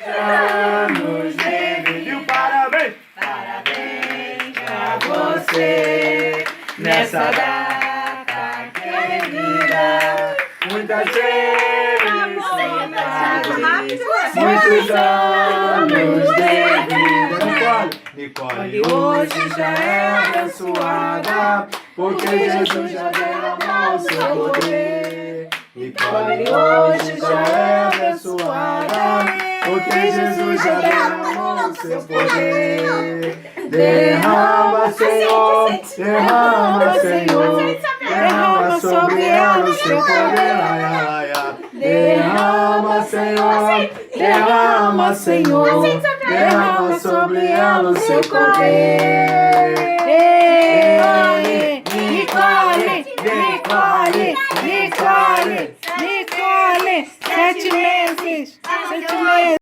anos de vida. Parabéns! Parabéns pra você nessa data querida. Muitas felicidades, muitos anos de vida. Nicole hoje já é abençoada, porque Jesus já derramou o seu poder. Nicole hoje já é abençoada, porque Jesus já derramou o seu poder. Derrama, Senhor, derrama, Senhor, derrama sobre ela o seu poder. Ai, ai, ai. Derrama, Senhor, derrama, Senhor, derrama sobre ela o seu poder. Nicole, Nicole, Nicole, Nicole, 7 meses, 7 meses.